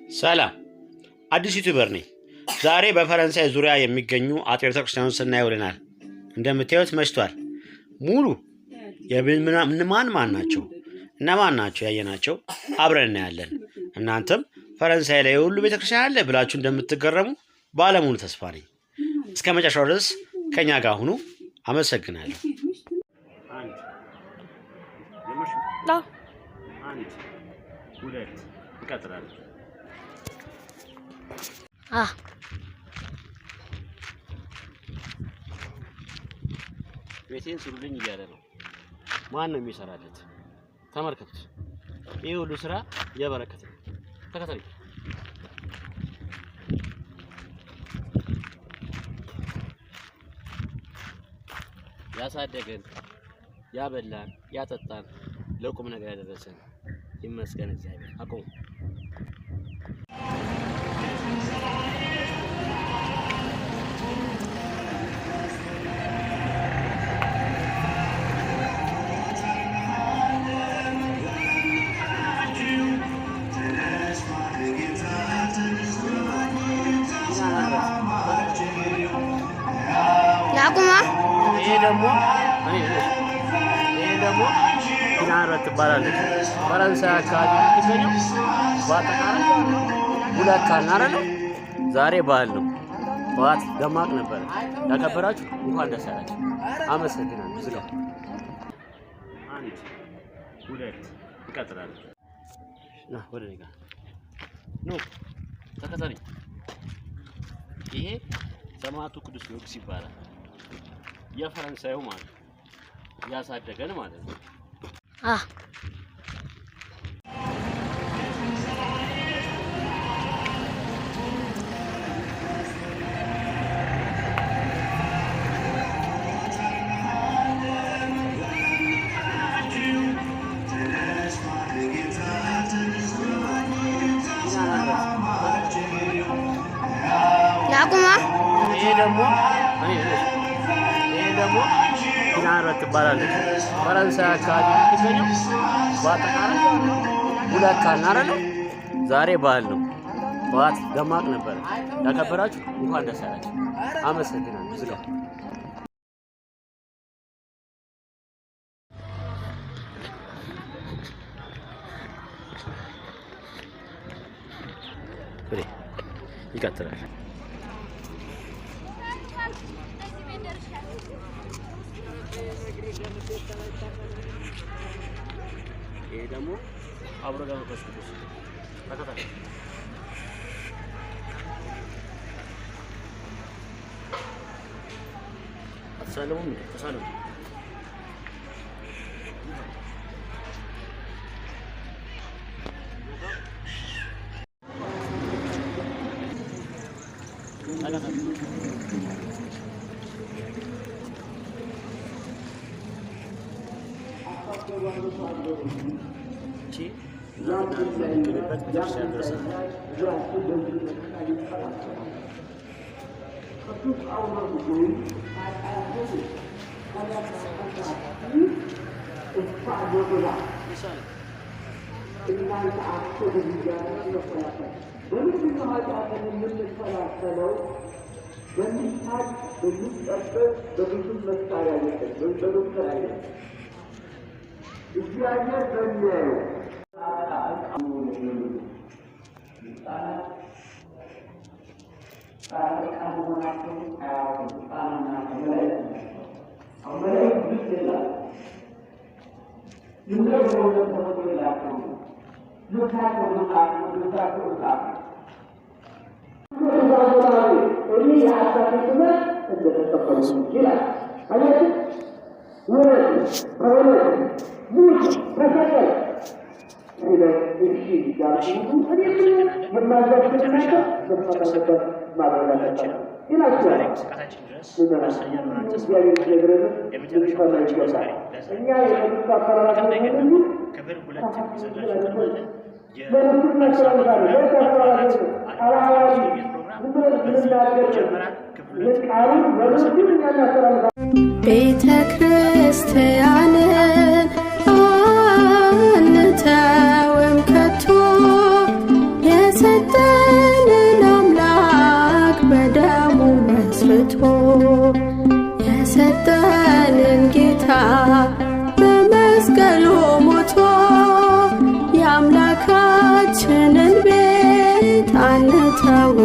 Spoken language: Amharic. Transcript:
ሰላም አዲስ ዩቲዩበር ነኝ። ዛሬ በፈረንሳይ ዙሪያ የሚገኙ አጥቢያ ቤተክርስቲያኑን ስናይ ውለናል። እንደምታዩት መሽቷል። ሙሉ ማን ናቸው እነማን ናቸው ያየናቸው አብረን እናያለን። እናንተም ፈረንሳይ ላይ ሁሉ ቤተክርስቲያን አለ ብላችሁ እንደምትገረሙ ባለሙሉ ተስፋ ነኝ። እስከ መጨረሻው ድረስ ከኛ ጋር ሁኑ። አመሰግናለሁ። ሁለት ይቀጥላል። ቤቴን ስሩልኝ እያለ ነው። ማን ነው የሚሰራለት? ተመልከቱት። ይሄ ሁሉ ስራ የበረከት ነው። ተከታተሉ። ያሳደገን፣ ያበላን፣ ያጠጣን፣ ለቁም ነገር ያደረሰን ይመስገን እግዚአብሔር። አቆሙ። ይሄ ደግሞ ኪናረት ትባላለች። ፈረንሳይ አካባቢ የምትገኘው በአጠቃላይ ሁለት ካናረ ነው። ዛሬ በዓል ነው። ጠዋት ደማቅ ነበር። ያከበራችሁ እንኳን ደስ ያላችሁ። አመሰግናለሁ። ዝጋው። አንድ ሁለት ይቀጥላል። ና ወደ እኔ ጋር ኑ ተከተለኝ። ይሄ ሰማዕቱ ቅዱስ ጊዮርጊስ ይባላል። የፈረንሳዩ ማለት ያሳደገን ማለት ነው። ይሄ ደግሞ ኪናረት ትባላለች። ፈረንሳይ አካባቢ የምትገኘው በአጠቃላይ ሁለት ካናረ ነው። ዛሬ በዓል ነው። ጠዋት ደማቅ ነበር። ያከበራችሁ እንኳን ደስ ያላችሁ። አመሰግናለሁ። ዝጋው። ይቀጥላል። ይሄ ደግሞ አብሮ ጋር ተስኩት ተከታታይ አሰላሙ ተሰላሙ ቤተ ክርስቲያንን አንተውም ከቶ የሰጠንን አምላክ በደሙ መስርቶ የሰጠንን ጌታ በመስቀሉ ሞቶ የአምላካችንን ቤት አንተው